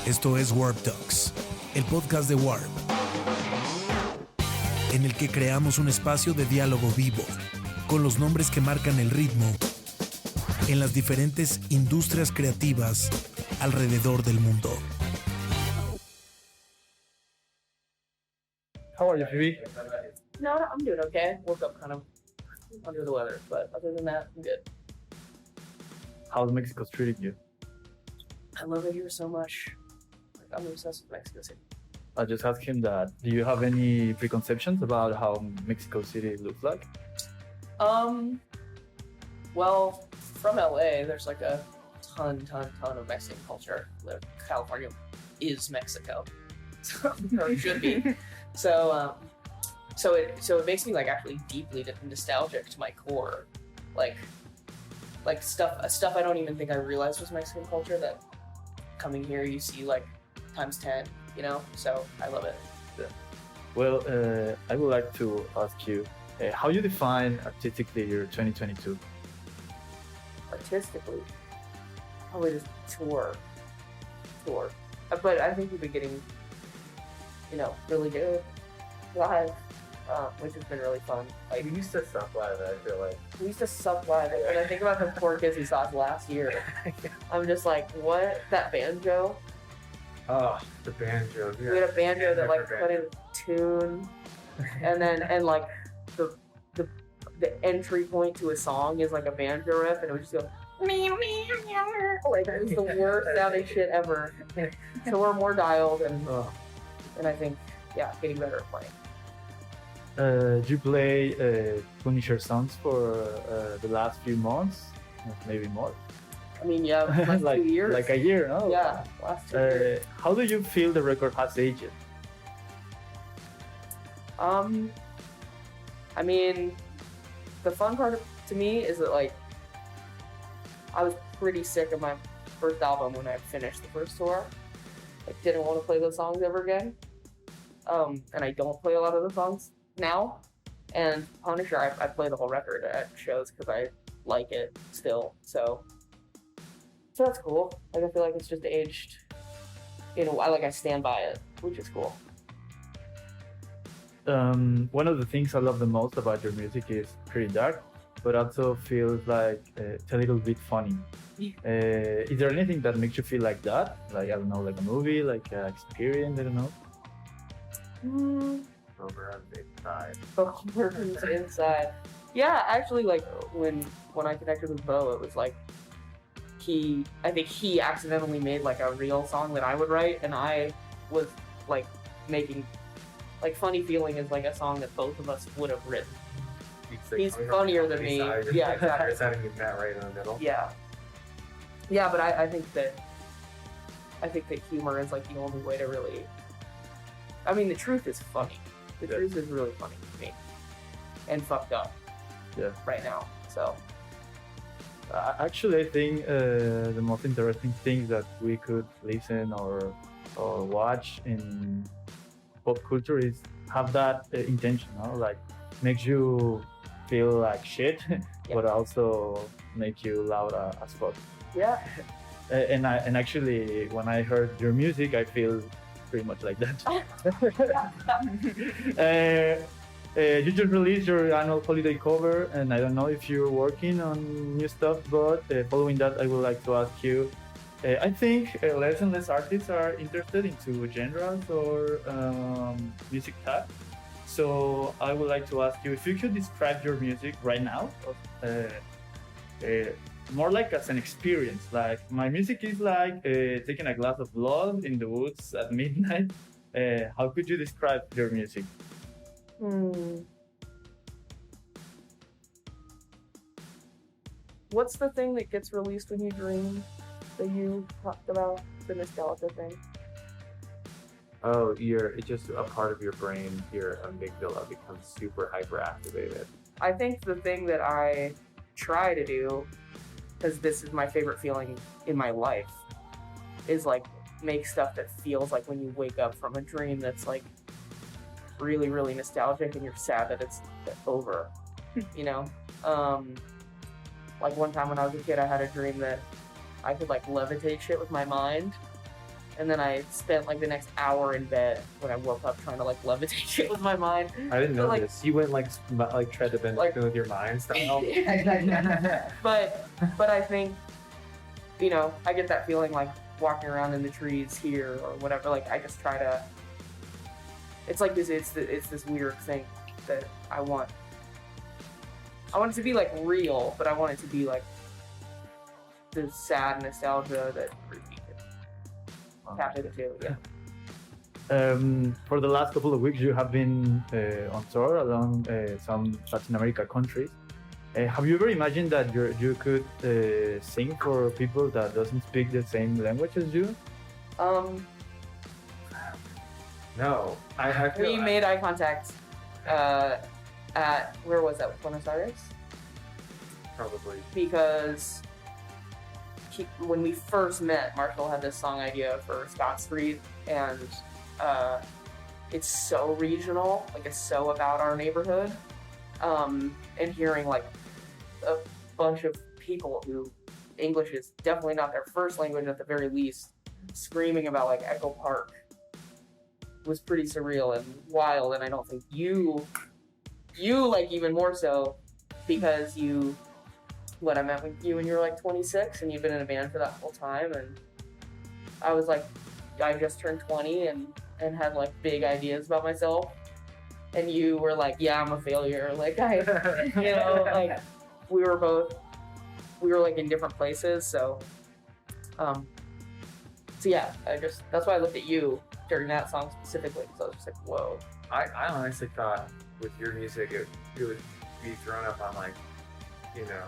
Esto es Warp Talks, el podcast de Warp, en el que creamos un espacio de diálogo vivo con los nombres que marcan el ritmo en las diferentes industrias creativas alrededor del mundo. How are you, Phoebe? No, I'm doing okay. Woke up kind of under the weather, but other than that, I'm good. How's Mexico treating you? I love it here so much. Like, I'm obsessed with Mexico City. I just asked him that. Do you have any preconceptions about how Mexico City looks like? Well, from LA, there's like a ton of Mexican culture. California is Mexico, or it should be. So it makes me like actually deeply nostalgic to my core, like stuff I don't even think I realized was Mexican culture. That coming here you see like times 10, you know. So I love it. Yeah. Well, I would like to ask you how you define artistically your 2022. Artistically, probably just tour. But I think we've been getting, really good live, which has been really fun. Like, We used to suck live, I feel like. we used to suck live. When I think about the poor kids we saw last year, I'm just like, what? That banjo? Oh, the banjo. We had a banjo that like put in tune, and like the entry point to a song is like a banjo riff, and it would just go like it was the worst sounding shit ever. So we're more dialed, and I think getting better at playing. Do you play Punisher songs for the last few months, maybe more? I mean, last like 2 years. like a year, no? Yeah, last 2 years. How do you feel the record has aged? I mean, the fun part to me is that like I was pretty sick of my first album when I finished the first tour. Like, didn't want to play those songs ever again. And I don't play a lot of the songs now. And Punisher, I play the whole record at shows because I like it still. So that's cool. Like, I feel like it's just aged. I stand by it, which is cool. One of the things I love the most about your music is pretty dark, but also feels like it's a little bit funny. Is there anything that makes you feel like that? Like, I don't know, like a movie, like an experience, I don't know. Over on the side. Workers inside. Yeah, actually, like when I connected with Bo, it was like I think he accidentally made like a real song that I would write, and I was like making like Funny Feeling is like a song that both of us would have written. He's funnier than me. Yeah, exactly. Just having you met right in the middle. Yeah, but I think that humor is like the only way to really. I mean, the truth is funny. The truth is really funny to me, and fucked up. Yeah. Right now, so. Actually, I think the most interesting thing that we could listen or watch in pop culture is have that intention, no? Like, makes you feel like shit, but also make you loud as fuck. Yeah. And actually, when I heard your music, I feel pretty much like that. You just released your annual holiday cover, and I don't know if you're working on new stuff, but following that, I would like to ask you, I think less and less artists are interested into genres or music type. So I would like to ask you if you could describe your music right now, more like as an experience. Like, my music is like taking a glass of blood in the woods at midnight. How could you describe your music? What's the thing that gets released when you dream that you talked about? The nostalgia thing. Oh, it's just a part of your brain, your amygdala becomes super hyperactivated. I think the thing that I try to do, because this is my favorite feeling in my life, is like make stuff that feels like when you wake up from a dream that's like really, really nostalgic, and you're sad that it's over, Like, one time when I was a kid, I had a dream that I could like levitate shit with my mind, and then I spent like the next hour in bed when I woke up trying to like levitate it with my mind. I didn't know But, like- this. You went like tread the bench Like- with your mind style. but I think, you know, I get that feeling like walking around in the trees here or whatever. Like I just try to. It's like this. It's this weird thing that I want. I want it to be like real, but I want it to be like the sad nostalgia that Ruby can tap into. Yeah. For the last couple of weeks, you have been on tour along some Latin America countries. Have you ever imagined that you could sing for people that doesn't speak the same language as you? No, I feel We made eye contact at where was that? Buenos Aires. probably. Because when we first met, Marshall had this song idea for Scott Street, and it's so regional, like it's so about our neighborhood, and hearing like a bunch of people who English is definitely not their first language at the very least, screaming about like Echo Park was pretty surreal and wild, and I don't think you like even more so because when I met with you when you were like 26 and you've been in a band for that whole time, and I was like, I just turned 20 and had like big ideas about myself, and you were like, yeah, I'm a failure, like like we were like in different places, so yeah, that's why I looked at you during that song specifically, because I was just like, whoa. I honestly thought with your music it would be thrown up on like, you know,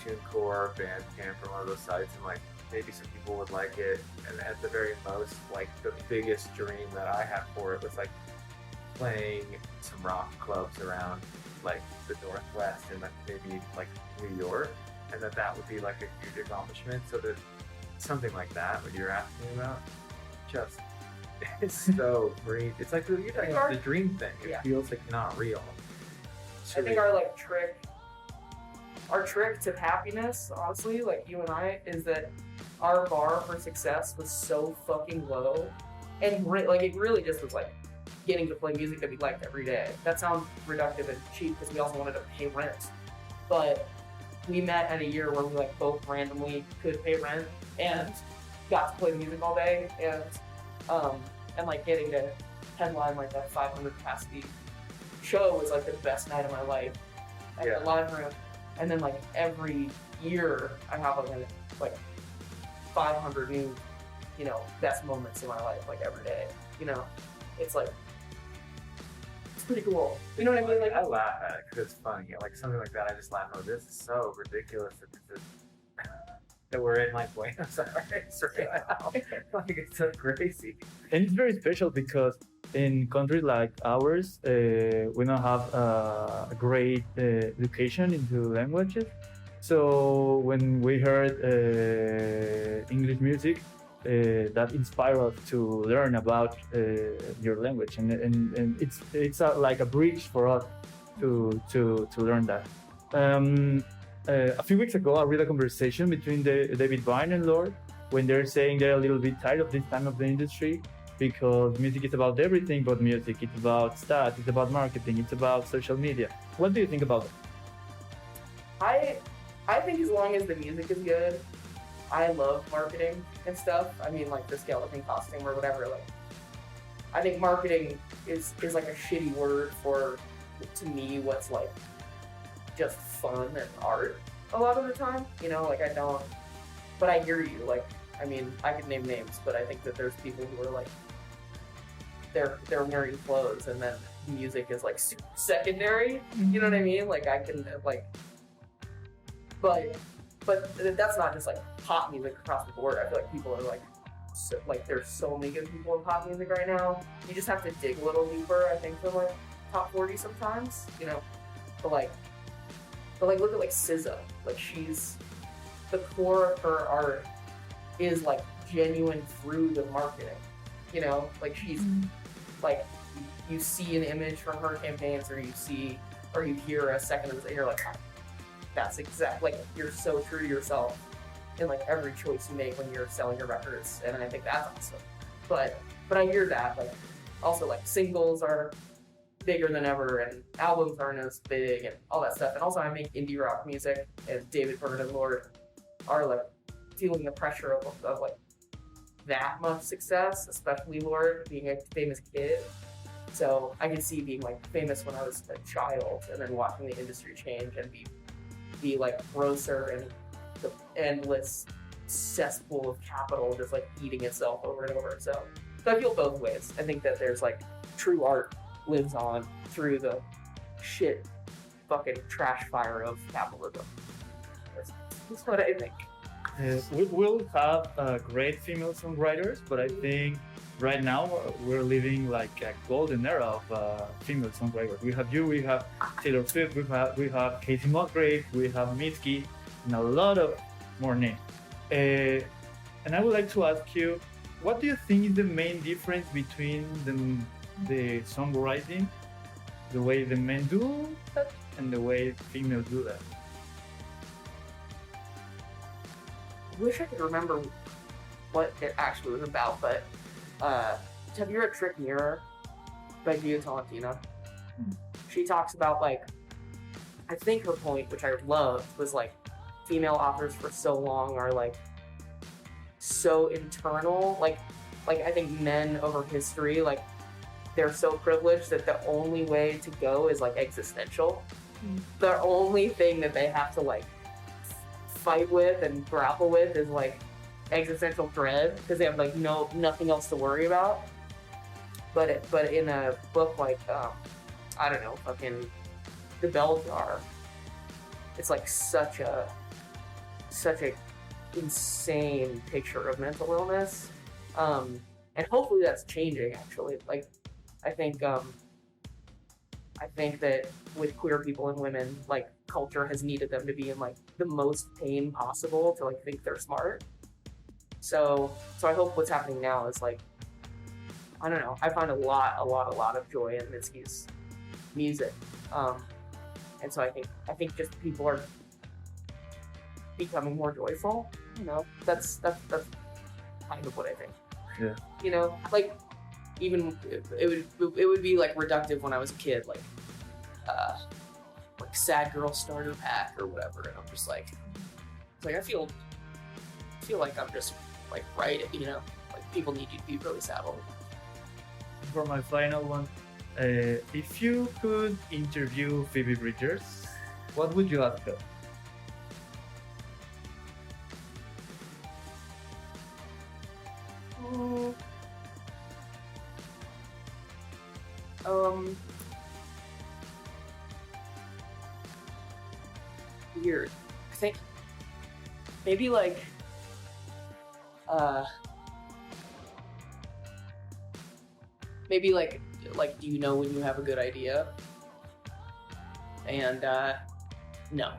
TuneCore, Bandcamp, or one of those sites, and like maybe some people would like it. And at the very most, like the biggest dream that I had for it was like playing some rock clubs around like the Northwest and like maybe like New York, and that would be like a huge accomplishment. So that something like that, what you're asking about, just it's so great. It's like you're talking about the dream thing. It feels like not real. I think our trick to happiness, honestly, like you and I, is that our bar for success was so fucking low, and like it really just was like getting to play music that we liked every day. That sounds reductive and cheap because we also wanted to pay rent, but we met at a year where we like both randomly could pay rent and got to play music all day, and like getting to headline like that 500 capacity show was like the best night of my life at the live room. And then like every year I have like 500 new, you know, best moments in my life, like every day, you know. It's like, it's pretty cool. You know what I mean? Like I laugh at it because it's funny. Like something like that, I just laugh. Oh, this is so ridiculous that we're in like Buenos Aires right now. Like it's so crazy. And it's very special because in countries like ours, we don't have a great education into languages. So when we heard English music, that inspired us to learn about your language, and it's like a bridge for us to learn that. A few weeks ago, I read a conversation between David Byrne and Lord when they're saying they're a little bit tired of this time of the industry because music is about everything but music. It's about stats, it's about marketing, it's about social media. What do you think about it? I think as long as the music is good, I love marketing and stuff. I mean, like the skeleton costume or whatever. Like, I think marketing is like a shitty word for, to me, what's like just fun and art a lot of the time. You know, like I don't. But I hear you. Like, I mean, I could name names, but I think that there's people who are like, they're wearing clothes and then music is like super secondary. You know what I mean? Like I can like. But that's not just like pop music across the board. I feel like people are like, there's so many good people in pop music right now. You just have to dig a little deeper, I think, for like top 40 sometimes, you know. But look at like SZA. Like she's, the core of her art is like genuine through the marketing. You know, like she's like, you see an image from her campaigns, or you hear a second of it, and you're like, that's exact. Like you're so true to yourself, in like every choice you make when you're selling your records, and I think that's awesome. But I hear that like also like singles are bigger than ever, and albums aren't as big, and all that stuff. And also I make indie rock music, and David Byrne and Lord are like feeling the pressure of like that much success, especially Lord being a famous kid. So I can see being like famous when I was a child, and then watching the industry change and be like grosser and the endless cesspool of capital just like eating itself over and over. So I feel both ways. I think that there's like true art lives on through the shit fucking trash fire of capitalism. That's what I think. We will have great female songwriters, but I think right now we're living like a golden era of female songwriters. We have you, we have Taylor Swift, we have Casey Musgrave, we have Mitski, and a lot of more names. And I would like to ask you, what do you think is the main difference between the songwriting, the way the men do that, and the way females do that? I wish I could remember what it actually was about, but have you read Trick Mirror by Gia Tolentino? She talks about like, I think her point, which I loved, was like female authors for so long are like so internal, like I think men over history, like they're so privileged that the only way to go is like existential. The only thing that they have to like fight with and grapple with is like existential dread, because they have like nothing else to worry about. But in a book like I don't know, fucking The Bell Jar, it's like such a insane picture of mental illness, and hopefully that's changing actually. Like I think that with queer people and women, like culture has needed them to be in like the most pain possible to like think they're smart. So I hope what's happening now is like, I don't know, I find a lot of joy in Mitski's music, and so I think just people are becoming more joyful. You know, that's kind of what I think. Yeah. You know, like even it would be like reductive when I was a kid, like sad girl starter pack or whatever, and I'm just like, it's like I feel like I'm just like right, you know, like people need you to be really sad all the time. For my final one, if you could interview Phoebe Bridgers, what would you ask her? Weird. I think maybe like do you know when you have a good idea? And no.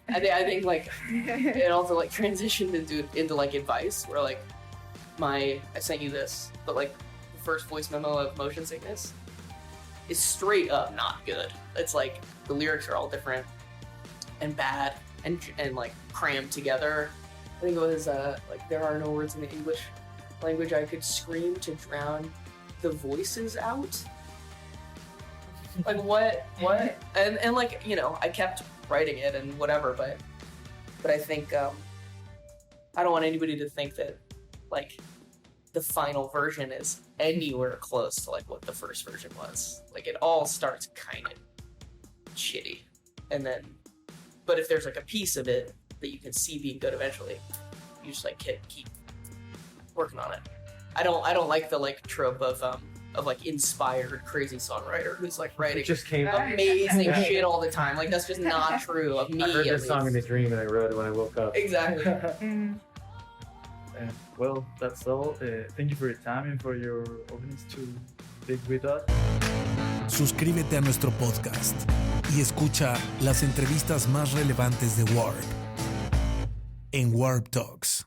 I think like it also like transitioned into like advice, where like I sent you this, but like the first voice memo of Motion Sickness is straight up not good. It's like the lyrics are all different and bad and like crammed together. I think it was like there are no words in the English language I could scream to drown the voices out. Like what? And like, you know, I kept writing it and whatever, but I think I don't want anybody to think that like the final version is anywhere close to like what the first version was. Like it all starts kind of shitty, and then but if there's like a piece of it that you can see being good eventually, you just like keep working on it. I don't like the like trope of like inspired crazy songwriter who's like writing just came amazing shit all the time. Like that's just not true of me. I heard at this song in least. a dream and I wrote it when I woke up. Exactly. Well, that's all. Thank you for your time and for your openness to speak with us. Suscríbete a nuestro podcast y escucha las entrevistas más relevantes de WARP en WARP Talks.